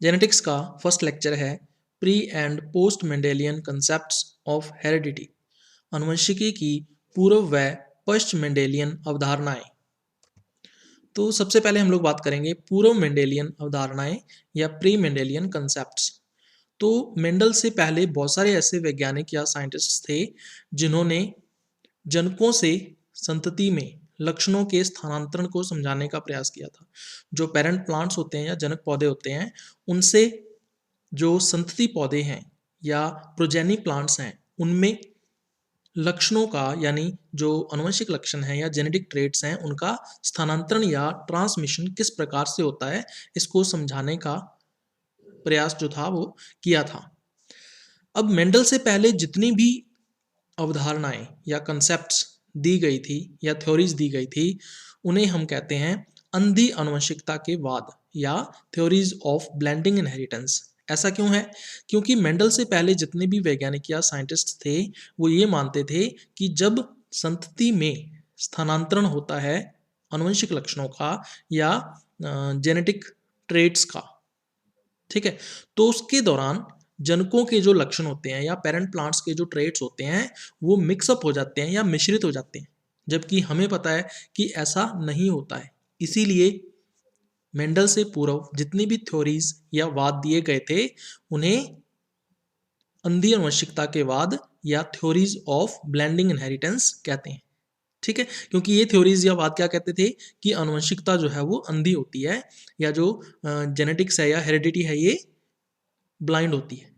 Genetics का first lecture है pre and post Mendelian concepts of heredity, आनुवंशिकी की पूर्व व पश्च मेंडेलियन अवधारणाएं। तो सबसे पहले हम लोग बात करेंगे पूर्व मेंडेलियन अवधारणाएं या प्री मेंडेलियन कंसेप्ट्स। तो मेंडल से पहले बहुत सारे ऐसे वैज्ञानिक या साइंटिस्ट थे जिन्होंने जनकों से संतति में लक्षणों के स्थानांतरण को समझाने का प्रयास किया था। जो पेरेंट प्लांट्स होते हैं या जनक पौधे होते हैं, उनसे जो संतति पौधे हैं या प्रोजेनी प्लांट्स हैं, उनमें लक्षणों का यानी जो आनुवंशिक लक्षण है या जेनेटिक ट्रेट्स हैं, उनका स्थानांतरण या ट्रांसमिशन किस प्रकार से होता है, इसको समझाने का प्रयास जो था वो किया था। अब मेंडल से पहले जितनी भी अवधारणाएं या कंसेप्ट्स दी गई थी या थ्योरीज दी गई थी, उन्हें हम कहते हैं अंधी आनुवंशिकता के वाद या थ्योरीज ऑफ ब्लेंडिंग इनहेरिटेंस। ऐसा क्यों है? क्योंकि मेंडल से पहले जितने भी वैज्ञानिक या साइंटिस्ट थे, वो ये मानते थे कि जब संतति में स्थानांतरण होता है आनुवंशिक लक्षणों का या जेनेटिक ट्रेट्स का, ठीक है, तो उसके दौरान जनकों के जो लक्षण होते हैं या पेरेंट प्लांट्स के जो ट्रेट्स होते हैं, वो मिक्सअप हो जाते हैं या मिश्रित हो जाते हैं, जबकि हमें पता है कि ऐसा नहीं होता है। इसीलिए मेंडल से पूर्व जितनी भी थ्योरीज या वाद दिए गए थे, उन्हें अंधी आनुवंशिकता के वाद या थ्योरीज ऑफ ब्लेंडिंग इनहेरिटेंस कहते हैं। ठीक है, क्योंकि ये थ्योरीज या वाद क्या कहते थे कि आनुवंशिकता जो है वो अंधी होती है, या जो जेनेटिक्स है या हेरिडिटी है ये ब्लाइंड होती है।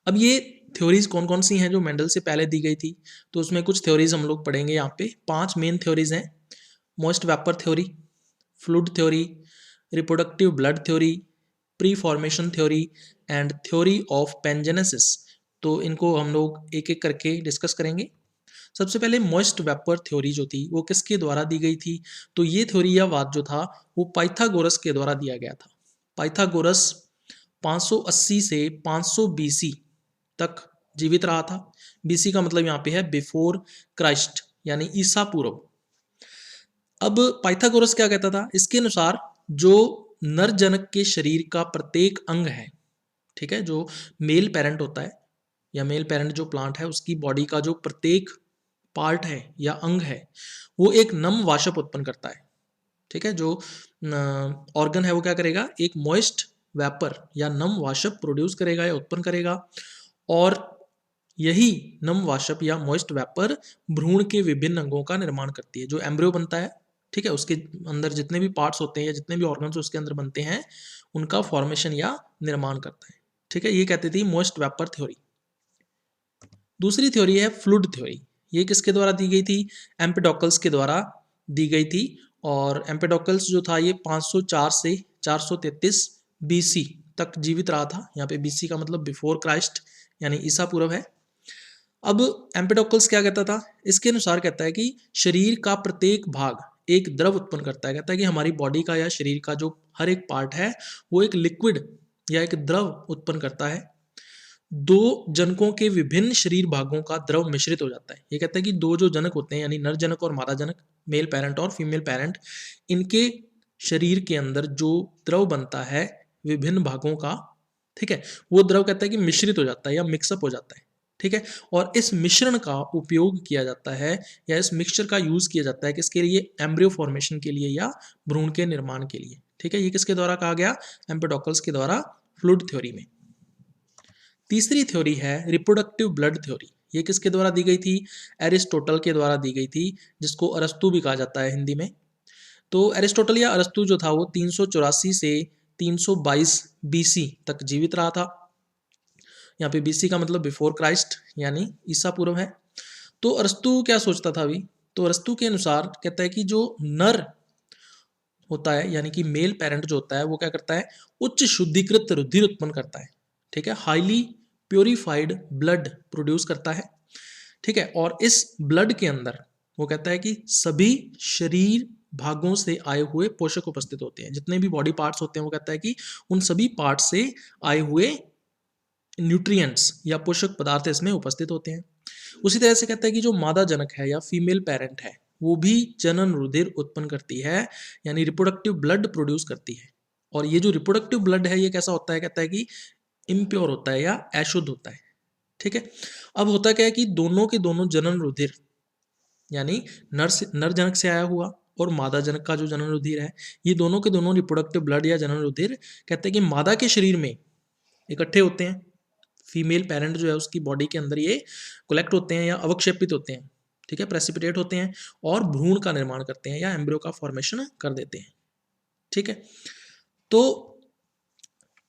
अब ये थ्योरीज कौन कौन सी हैं जो मेंडल से पहले दी गई थी? तो उसमें कुछ थ्योरीज हम लोग पढ़ेंगे यहाँ पे। 5 मेन थ्योरीज हैं। Most vapour theory, fluid theory, reproductive blood theory, pre formation theory and theory of pangenesis. तो इनको हम लोग एक एक करके डिस्कस करेंगे। सबसे पहले मॉइस्ट वेपर थ्योरी जो थी वो किसके द्वारा दी गई थी? तो ये थ्योरी या वाद जो था वो पाइथागोरस के द्वारा दिया गया था। पाइथागोरस 580 से 500 बीसी तक जीवित रहा था। बीसी का मतलब यहाँ पे है बिफोर क्राइस्ट, यानी ईसा पूर्व। अब पाइथागोरस क्या कहता था? इसके अनुसार जो नर जनक के शरीर का प्रत्येक अंग है, ठीक है, जो मेल पेरेंट होता है या मेल पेरेंट जो प्लांट है, उसकी बॉडी का जो प्रत्येक पार्ट है या अंग है, वो एक नम वाष्प उत्पन्न करता है। ठीक है, जो ऑर्गन है वो क्या करेगा? एक मॉइस्ट वेपर या नम वाष्प प्रोड्यूस करेगा या उत्पन्न करेगा, और यही नम वाष्प या मॉइस्ट वेपर भ्रूण के विभिन्न अंगों का निर्माण करती है। जो एम्ब्रियो बनता है, ठीक है, उसके अंदर जितने भी पार्ट्स होते हैं या जितने भी ऑर्गन्स उसके अंदर बनते हैं, उनका फॉर्मेशन या निर्माण करता है। ठीक है, ये कहती थी मॉइस्ट वेपर थ्योरी। दूसरी थ्योरी है फ्लूइड थ्योरी। ये किसके द्वारा दी गई थी? एम्पेडोकल्स के द्वारा दी गई थी। और एम्पेडोकल्स जो था ये 504 से 433 बीसी तक जीवित रहा था। यहाँ पे बीसी का मतलब बिफोर क्राइस्ट, यानी ईसा पूर्व है। अब एम्पेडोकल्स क्या कहता था? इसके अनुसार कहता है कि शरीर का प्रत्येक भाग एक द्रव उत्पन्न करता है। कहता है कि हमारी बॉडी का या शरीर का जो हर एक पार्ट है वो एक लिक्विड या एक द्रव उत्पन्न करता है। दो जनकों के विभिन्न शरीर भागों का द्रव मिश्रित हो जाता है। ये कहता है कि दो जो जनक होते हैं, यानी नर जनक और मादा जनक, मेल पेरेंट और फीमेल पेरेंट, इनके शरीर के अंदर जो द्रव बनता है विभिन्न भागों का, ठीक है, वो द्रव कहता है कि मिश्रित हो जाता है या मिक्सअप हो जाता है। ठीक है, और इस मिश्रण का उपयोग किया जाता है या इस मिक्सचर का यूज किया जाता है किसके लिए? एम्ब्रियो फॉर्मेशन के लिए या भ्रूण के निर्माण के लिए। ठीक है, ये किसके द्वारा कहा गया? एम्पेडोकल्स के द्वारा, फ्लूइड थ्योरी में। तीसरी थ्योरी है रिप्रोडक्टिव ब्लड थ्योरी। ये किसके द्वारा दी गई थी? एरिस्टोटल के द्वारा दी गई थी, जिसको अरस्तु भी कहा जाता है हिंदी में। तो एरिस्टोटल या अरस्तु जो था वो 384 से 322 बीसी तक जीवित रहा था। यहाँ पे बीसी का मतलब बिफोर क्राइस्ट, यानी ईसा पूर्व है। तो अरस्तु क्या सोचता था अभी? तो अरस्तु के अनुसार कहता है कि जो नर होता है, यानी कि मेल पेरेंट जो होता है, वो क्या करता है? उच्च शुद्धिकृत रुधिर उत्पन्न करता है। ठीक है, हाईली प्योरीफाइड ब्लड प्रोड्यूस करता है। ठीक है, और इस ब्लड के अंदर वो कहता है कि सभी शरीर भागों से आए हुए पोषक उपस्थित होते हैं। जितने भी बॉडी पार्ट्स होते हैं, वो कहता है कि उन सभी पार्ट्स से आए हुए न्यूट्रिएंट्स या पोषक पदार्थ इसमें उपस्थित होते हैं। उसी तरह से कहता है कि जो मादा जनक है या फीमेल पेरेंट है, वो भी जनन रुधिर उत्पन्न करती है, यानी रिप्रोडक्टिव ब्लड प्रोड्यूस करती है। और ये जो रिप्रोडक्टिव ब्लड है ये कैसा होता है, कहता है कि इम्प्योर होता है या अशुद्ध होता है। ठीक है, अब होता क्या है कि दोनों के दोनों जनन रुधिर, यानी नर जनक से आया हुआ और मादा जनक का जो जनन रुधिर है, ये दोनों के दोनों रिप्रोडक्टिव ब्लड या जनन रुधिर कहते हैं कि मादा के शरीर में इकट्ठे होते हैं। फीमेल पेरेंट जो है उसकी बॉडी के अंदर ये कलेक्ट होते हैं या अवक्षेपित होते हैं, ठीक है, प्रेसिपिटेट होते हैं और भ्रूण का निर्माण करते हैं या एम्ब्रियो का फॉर्मेशन कर देते हैं। ठीक है, तो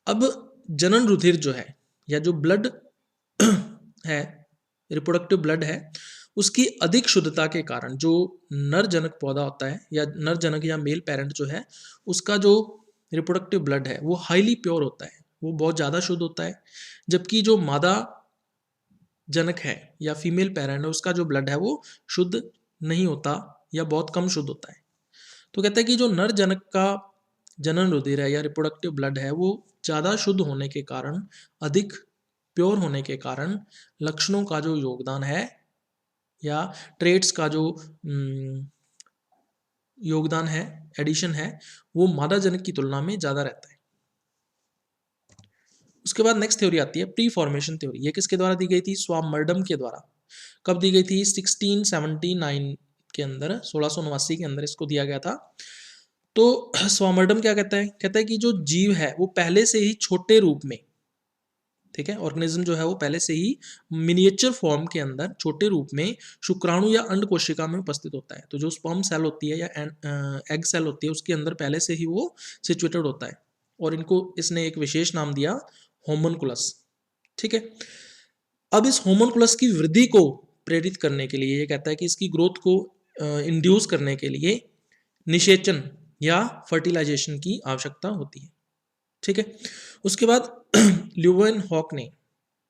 अब जनन रुधिर जो है या जो ब्लड है, रिप्रोडक्टिव ब्लड है, उसकी अधिक शुद्धता के कारण जो नर जनक पौधा होता है या नर जनक या मेल पेरेंट जो है, उसका जो रिप्रोडक्टिव ब्लड है वो हाईली प्योर होता है, वो बहुत ज़्यादा शुद्ध होता है। जबकि जो मादा जनक है या फीमेल पेरेंट है उसका जो ब्लड है वो शुद्ध नहीं होता या बहुत कम शुद्ध होता है। तो कहते हैं कि जो नर जनक का जनन रुधिर है या रिप्रोडक्टिव ब्लड है वो ज़्यादा शुद्ध होने के कारण, अधिक प्योर होने के कारण लक्षणों का जो योगदान है या ट्रेट्स का जो योगदान है, एडिशन है, वो मादा जनक की तुलना में ज़्यादा रहता है। उसके बाद नेक्स्ट थ्योरी आती है प्री फॉर्मेशन थ्योरी। ये किसके द्वारा दी गई थी? स्वामर्डम के द्वारा। कब दी गई थी? 1679 के अंदर, 1689 के अंदर इसको दिया गया था। तो स्वामर्डम क्या कहता है? कहता है कि जो जीव है वो पहले से ही छोटे रूप में, ठीक है, ऑर्गेनिज्म जो है वो पहले से ही मिनिएचर फॉर्म के अंदर छोटे रूप में शुक्राणु या अंड कोशिका में उपस्थित होता है। तो जो स्पर्म सेल होती है या एग सेल होती है उसके अंदर पहले से ही वो सिचुएटेड होता है और इनको इसने एक विशेष नाम दिया होमनकुलस। ठीक है, अब इस होमनकुलस की वृद्धि को प्रेरित करने के लिए, ये कहता है कि इसकी ग्रोथ को इंड्यूस करने के लिए निषेचन या फर्टिलाइजेशन की आवश्यकता होती है। ठीक है, उसके बाद ल्यूवेनहॉक ने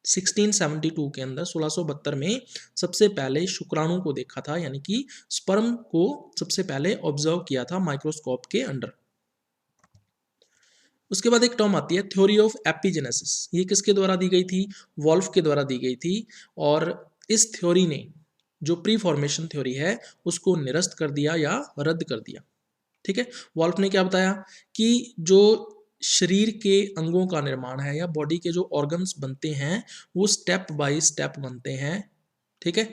1672 के अंदर 1672 में सबसे पहले शुक्राणु को देखा था, यानी कि स्पर्म को सबसे पहले ऑब्जर्व किया था माइक्रोस्कोप के अंडर। उसके बाद एक टर्म आती है थ्योरी ऑफ एपिजेनेसिस। ये किसके द्वारा दी गई थी? वॉल्फ के द्वारा दी गई थी। और इस थ्योरी ने जो प्री फॉर्मेशन थ्योरी है उसको निरस्त कर दिया या रद्द कर दिया। ठीक है, वॉल्फ ने क्या बताया कि जो शरीर के अंगों का निर्माण है या बॉडी के जो ऑर्गन्स बनते हैं वो स्टेप बाय स्टेप बनते हैं, ठीक है,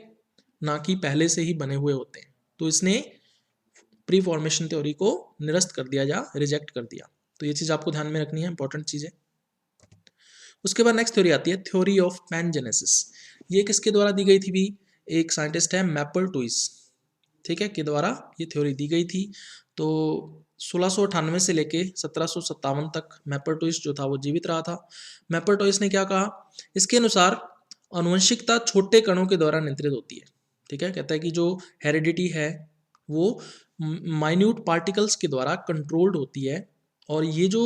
ना कि पहले से ही बने हुए होते हैं। तो इसने प्री फॉर्मेशन थ्योरी को निरस्त कर दिया या रिजेक्ट कर दिया। तो ये चीज़ आपको ध्यान में रखनी है, इंपॉर्टेंट चीज़ है। उसके बाद नेक्स्ट थ्योरी आती है थ्योरी ऑफ पैनजेनेसिस। ये किसके द्वारा दी गई थी भी? एक साइंटिस्ट है मैपर्टुइस, ठीक है, के द्वारा ये थ्योरी दी गई थी। तो 1698 से लेके 1757 तक मैपर्टुइस जो था वो जीवित रहा था। मैपर्टुइस ने क्या कहा? इसके अनुसार आनुवंशिकता छोटे कणों के द्वारा नियंत्रित होती है। ठीक है, कहता है कि जो हेरिडिटी है वो माइन्यूट पार्टिकल्स के द्वारा कंट्रोल्ड होती है और ये जो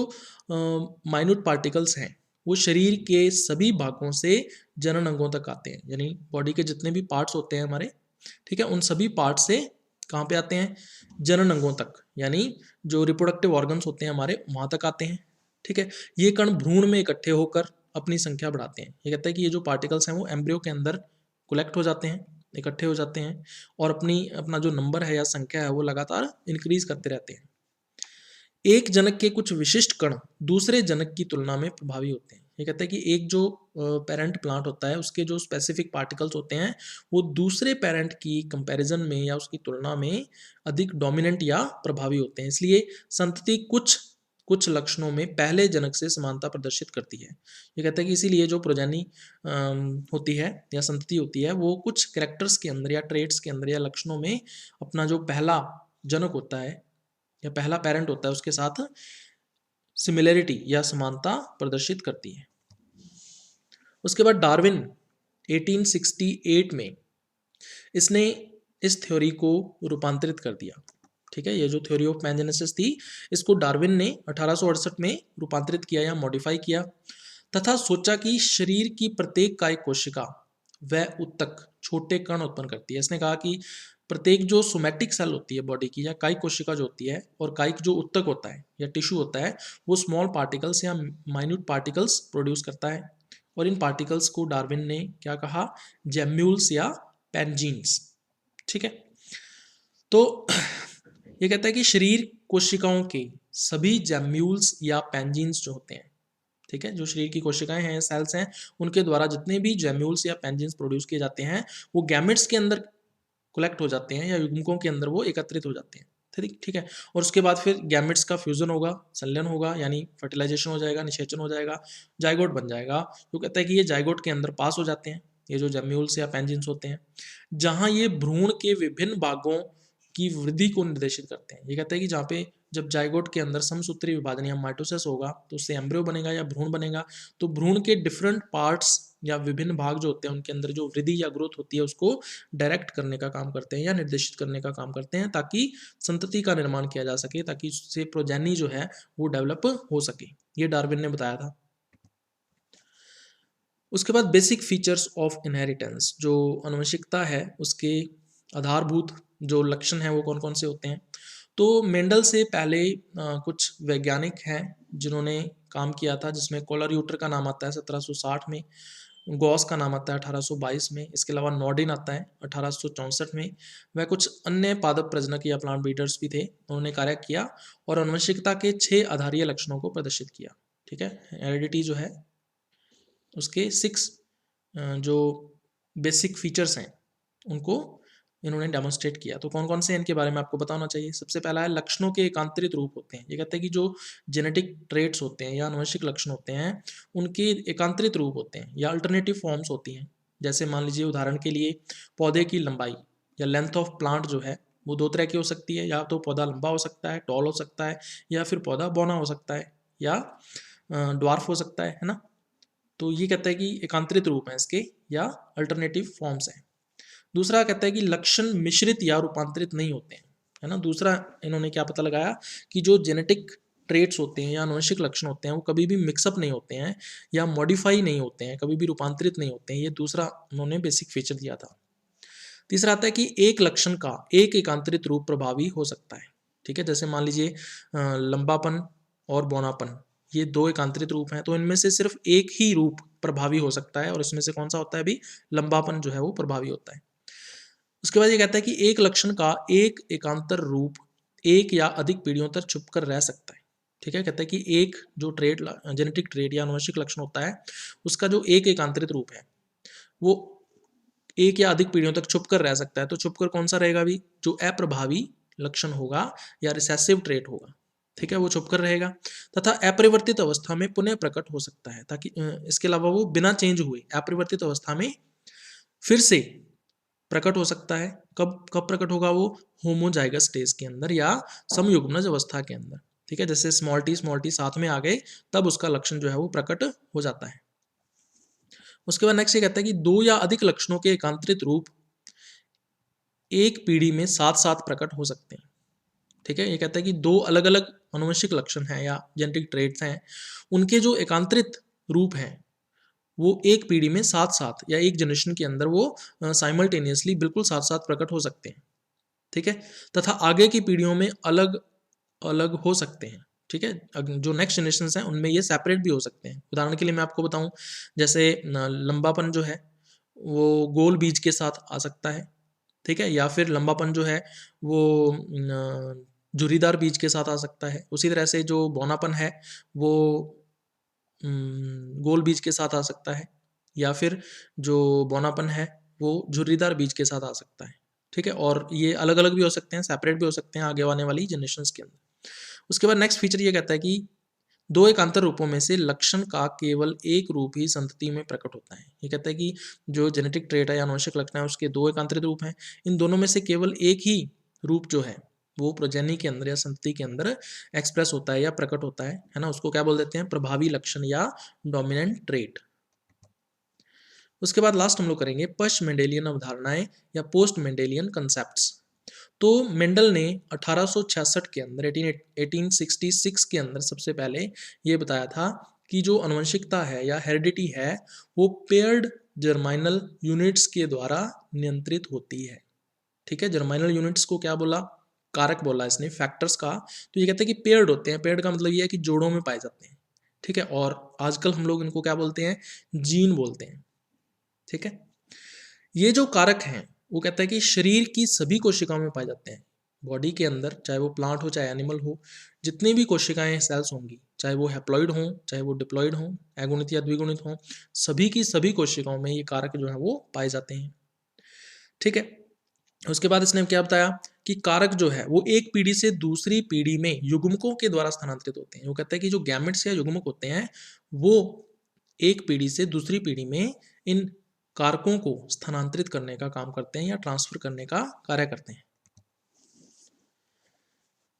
माइन्यूट पार्टिकल्स हैं वो शरीर के सभी भागों से जनन अंगों तक आते हैं, यानी बॉडी के जितने भी पार्ट्स होते हैं हमारे, ठीक है, उन सभी पार्ट से कहाँ पे आते हैं? जनन अंगों तक, यानी जो रिप्रोडक्टिव ऑर्गन्स होते हैं हमारे वहाँ तक आते हैं। ठीक है, ये कण भ्रूण में इकट्ठे होकर अपनी संख्या बढ़ाते हैं। ये कहता है कि ये जो पार्टिकल्स हैं वो एम्ब्रियो के अंदर कलेक्ट हो जाते हैं, इकट्ठे हो जाते हैं और अपना जो नंबर है या संख्या है वो लगातार इंक्रीज करते रहते हैं। एक जनक के कुछ विशिष्ट कण दूसरे जनक की तुलना में प्रभावी होते हैं। ये कहता है कि एक जो पेरेंट प्लांट होता है उसके जो स्पेसिफिक पार्टिकल्स होते हैं वो दूसरे पेरेंट की कंपैरिजन में या उसकी तुलना में अधिक डोमिनेंट या प्रभावी होते हैं। इसलिए संतति कुछ लक्षणों में पहले जनक से समानता प्रदर्शित करती है। ये कहता है कि इसीलिए जो प्रोजेनी होती है या संतति होती है वो कुछ कैरेक्टर्स के अंदर या ट्रेट्स के अंदर या लक्षणों में अपना जो पहला जनक होता है या पहला पेरेंट होता है उसके साथ सिमिलरिटी या समानता प्रदर्शित करती है। उसके बाद डार्विन 1868 में इसने इस थ्योरी को रूपांतरित कर दिया। ठीक है, ये जो थ्योरी ऑफ पैनजेनेसिस थी इसको डार्विन ने 1868 में रूपांतरित किया या मॉडिफाई किया तथा सोचा कि शरीर की प्रत्येक काय कोशिका व उत्तक छोटे कण उत्पन्न करती है। इसने कहा कि प्रत्येक जो सोमैटिक सेल होती है बॉडी की या कायिक कोशिका जो होती है और कायिक जो उत्तक होता है या टिश्यू होता है वो स्मॉल पार्टिकल्स या माइन्यूट पार्टिकल्स प्रोड्यूस करता है। और इन पार्टिकल्स को डार्विन ने क्या कहा? जेम्यूल्स या पेनजीन्स। ठीक है, तो ये कहता है कि शरीर कोशिकाओं के सभी जैम्यूल्स या पेंजीन्स जो होते हैं, ठीक है, जो शरीर की कोशिकाएं हैं, सेल्स हैं, उनके द्वारा जितने भी जैम्यूल्स या पेंजीन्स प्रोड्यूस किए जाते हैं वो गैमेट्स के अंदर कलेक्ट हो जाते हैं या युग्मकों के अंदर वो एकत्रित हो जाते हैं। ठीक ठीक है। और उसके बाद फिर गैमेट्स का फ्यूजन होगा, संलयन होगा, यानी फर्टिलाइजेशन हो जाएगा, निषेचन हो जाएगा, जाइगोट बन जाएगा। जो कहता है कि ये जाइगोट के अंदर पास हो जाते हैं, ये जो जैम्यूल्स या पेंजिन्स होते हैं, जहाँ ये भ्रूण के विभिन्न भागों की वृद्धि को निर्देशित करते हैं। ये कहते हैं कि जहाँ पे जब जाइगोट के अंदर समसूत्री विभाजन या माइटोसिस होगा तो उससे एम्ब्रियो बनेगा या भ्रूण बनेगा, तो भ्रूण के डिफरेंट पार्ट्स या विभिन्न भाग जो होते हैं उनके अंदर जो वृद्धि या ग्रोथ होती है उसको डायरेक्ट करने का काम करते हैं या निर्देशित करने का काम करते हैं, ताकि संतति का निर्माण किया जा सके, ताकि उससे प्रोजेनी जो है वो डेवलप हो सके। ये डार्विन ने बताया था। उसके बाद बेसिक फीचर्स ऑफ इनहेरिटेंस, जो आनुवंशिकता है उसके आधारभूत जो लक्षण हैं वो कौन कौन से होते हैं। तो मेंडल से पहले कुछ वैज्ञानिक हैं जिन्होंने काम किया था, जिसमें कोलर-यूटर का नाम आता है 1760 में, गॉस का नाम आता है 1822 में, इसके अलावा नॉर्डिन आता है 1864 में। वह कुछ अन्य पादप प्रजनक या प्लांट ब्रीडर्स भी थे, उन्होंने कार्य किया और आनुवंशिकता के 6 आधारीय लक्षणों को प्रदर्शित किया। ठीक है, हेरिडिटी जो है उसके 6 जो बेसिक फीचर्स हैं उनको इन्होंने डेमोन्स्ट्रेट किया। तो कौन कौन से इनके बारे में आपको बताना चाहिए। सबसे पहला है लक्षणों के एकांतरित रूप होते हैं। ये कहते हैं कि जो जेनेटिक ट्रेट्स होते हैं या आनुवंशिक लक्षण होते हैं उनके एकांतरित रूप होते हैं या अल्टरनेटिव फॉर्म्स होती हैं। जैसे मान लीजिए उदाहरण के लिए पौधे की लंबाई या लेंथ ऑफ प्लांट जो है वो 2 तरह की हो सकती है, या तो पौधा लंबा हो सकता है, टॉल हो सकता है, या फिर पौधा बौना हो सकता है, या ड्वार्फ हो सकता है ना। तो ये कहता है कि एकांतरित रूप है इसके या अल्टरनेटिव फॉर्म्स हैं। दूसरा कहता है कि लक्षण मिश्रित या रूपांतरित नहीं होते हैं, है ना। दूसरा इन्होंने क्या पता लगाया कि जो जेनेटिक ट्रेट्स होते हैं या आनुवंशिक लक्षण होते हैं वो कभी भी मिक्सअप नहीं होते हैं या मॉडिफाई नहीं होते हैं, कभी भी रूपांतरित नहीं होते हैं। ये दूसरा उन्होंने बेसिक फीचर दिया था। तीसरा आता है कि एक लक्षण का एक एकांतरित रूप प्रभावी हो सकता है। ठीक है, जैसे मान लीजिए लंबापन और बौनापन, ये 2 एकांतरित रूप हैं, तो इनमें से सिर्फ एक ही रूप प्रभावी हो सकता है, और इसमें से कौन सा होता है, अभी लंबापन जो है वो प्रभावी होता है। उसके बाद ये कहता है कि एक लक्षण का एक एकांतर रूप एक या अधिक पीढ़ियों तक छुप कर रह सकता है। ठीक है, कहता है कि एक जो ट्रेड जेनेटिक ट्रेड या आनुवंशिक लक्षण होता है उसका जो एक एकांतरित रूप है वो एक या अधिक पीढ़ियों तक छुप कर रह सकता है। तो छुप कर कौन सा रहेगा, अभी जो अप्रभावी लक्षण होगा या रिसेसिव ट्रेट होगा, ठीक है, वो छुप कर रहेगा तथा अपरिवर्तित अवस्था में पुनः प्रकट हो सकता है, ताकि इसके अलावा वो बिना चेंज हुए अपरिवर्तित अवस्था में फिर से प्रकट हो सकता है। कब कब प्रकट होगा वो, होमोजाइगस स्टेज के अंदर या समयुग्मज अवस्था के अंदर। ठीक है, जैसे स्मॉल टी साथ में आ गए तब उसका लक्षण जो है वो प्रकट हो जाता है। उसके बाद नेक्स्ट ये कहता है कि 2 या अधिक लक्षणों के एकांतरित रूप एक पीढ़ी में साथ साथ प्रकट हो सकते हैं। ठीक है, ये कहता है कि 2 अलग अलग आनुवंशिक लक्षण हैं या जेनेटिक ट्रेट्स हैं, उनके जो एकांतरित रूप हैं वो एक पीढ़ी में साथ साथ या एक जनरेशन के अंदर वो साइमल्टेनियसली बिल्कुल साथ साथ प्रकट हो सकते हैं। ठीक है, तथा आगे की पीढ़ियों में अलग अलग हो सकते हैं। ठीक है, जो नेक्स्ट जनरेशन हैं उनमें ये सेपरेट भी हो सकते हैं। उदाहरण के लिए मैं आपको बताऊं, जैसे लंबापन जो है वो गोल बीज के साथ आ सकता है। ठीक है, या फिर लंबापन जो है वो झुर्रीदार बीज के साथ आ सकता है। उसी तरह से जो बौनापन है वो गोल बीज के साथ आ सकता है, या फिर जो बौनापन है वो झुर्रीदार बीज के साथ आ सकता है। ठीक है, और ये अलग अलग भी हो सकते हैं, सेपरेट भी हो सकते हैं आगे आने वाली जनरेशन के अंदर। उसके बाद नेक्स्ट फीचर ये कहता है कि 2 एकांतर रूपों में से लक्षण का केवल एक रूप ही संतति में प्रकट होता है। ये कहता है कि जो जेनेटिक ट्रेट है या आनुवंशिक लक्षण है उसके 2 एकांतरित रूप हैं, इन दोनों में से केवल एक ही रूप जो है वो प्रोजेनी के अंदर या संतति के अंदर एक्सप्रेस होता है या प्रकट होता है ना। उसको क्या बोल देते हैं, प्रभावी लक्षण या डोमिनेंट ट्रेट। उसके बाद लास्ट हम लोग करेंगे पश्च मेंडेलियन अवधारणाएं या पोस्ट मेंडेलियन कंसेप्ट्स। तो मेंडल ने 1866 के अंदर 1866 के अंदर सबसे पहले ये बताया था कि जो आनुवंशिकता है या हेरिडिटी है वो पेयर्ड जर्माइनल यूनिट्स के द्वारा नियंत्रित होती है। ठीक है, जर्माइनल यूनिट्स को क्या बोला, कारक बोला इसने, फैक्टर्स का। तो ये कहते हैं कि पेयर्ड होते हैं, पेयर्ड का मतलब ये है कि जोड़ों में पाए जाते हैं। ठीक है, और आजकल हम लोग इनको क्या बोलते हैं, जीन बोलते हैं। ठीक है, ये जो कारक हैं वो कहता है कि शरीर की सभी कोशिकाओं में पाए जाते हैं। बॉडी के अंदर, चाहे वो प्लांट हो चाहे एनिमल हो, जितनी भी कोशिकाएं सेल्स होंगी, चाहे वो हैप्लॉइड हों चाहे वो डिप्लॉइड हों, एगुणित या द्विगुणित हों, सभी की सभी कोशिकाओं में ये कारक जो है वो पाए जाते हैं। ठीक है, उसके बाद इसने क्या बताया कि कारक जो है वो एक पीढ़ी से दूसरी पीढ़ी में युग्मकों के द्वारा स्थानांतरित होते हैं। वो कहते हैं कि जो गैमेट्स या युग्मक होते हैं वो एक पीढ़ी से दूसरी पीढ़ी में इन कारकों को स्थानांतरित करने का काम करते हैं या ट्रांसफर करने का कार्य करते हैं।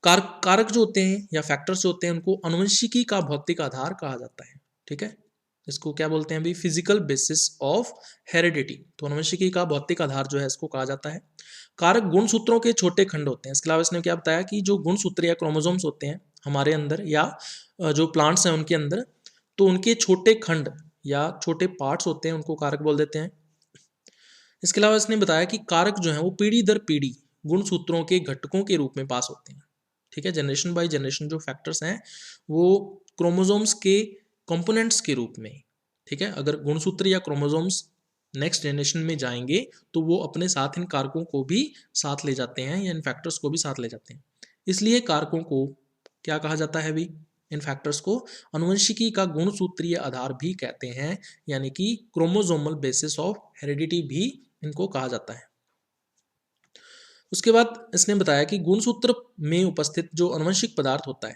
कारक जो होते हैं या फैक्टर्स जो होते हैं उनको अनुवंशिकी का भौतिक आधार कहा जाता है। ठीक है, इसको क्या बोलते हैं अभी, फिजिकल बेसिस ऑफ हेरिडिटी। तो अनुवंशिकी का भौतिक आधार जो है इसको कहा जाता है। कारक गुणसूत्रों के छोटे खंड होते हैं। इसके अलावा इसने क्या बताया कि जो गुणसूत्र या क्रोमोसोम्स होते हैं हमारे अंदर या जो प्लांट्स हैं उनके अंदर, तो उनके छोटे खंड या छोटे पार्ट्स होते हैं उनको कारक बोल देते हैं। इसके अलावा इसने बताया कि कारक जो है वो पीढ़ी दर पीढ़ी गुणसूत्रों के घटकों के रूप में पास होते हैं। ठीक है, जनरेशन बाय जनरेशन जो फैक्टर्स हैं वो क्रोमोसोम्स के कंपोनेंट्स के रूप में, ठीक है, अगर गुणसूत्र या क्रोमोसोम्स नेक्स्ट जनरेशन में जाएंगे तो वो अपने साथ इन कारकों को भी साथ ले जाते हैं या इन फैक्टर्स को भी साथ ले जाते हैं। इसलिए कारकों को क्या कहा जाता है भी, इन फैक्टर्स को अनुवंशिकी का गुणसूत्रीय आधार भी कहते हैं, यानी कि क्रोमोसोमल बेसिस ऑफ हेरिडिटी भी इनको कहा जाता है। उसके बाद इसने बताया कि गुणसूत्र में उपस्थित जो अनुवंशिक पदार्थ होता है,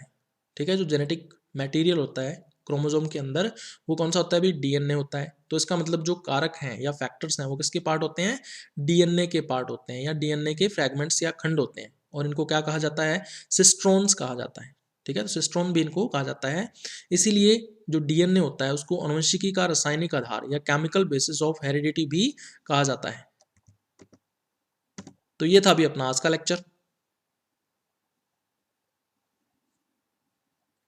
ठीक है, जो जेनेटिक मटेरियल होता है क्रोमोसोम के अंदर, वो कौन सा होता है भी, डीएनए होता है। तो इसका मतलब जो कारक हैं या फैक्टर्स हैं वो किसके पार्ट होते हैं, डीएनए के पार्ट होते हैं या डीएनए के फ्रैगमेंट्स या खंड होते हैं, और इनको क्या कहा जाता है, सिस्ट्रॉन्स कहा जाता है। ठीक है, तो सिस्ट्रॉन भी इनको कहा जाता है। इसीलिए जो डीएनए होता है उसको अनुवंशिकी का रासायनिक आधार या केमिकल बेसिस ऑफ हेरिडिटी भी कहा जाता है। तो ये था भी अपना आज का लेक्चर।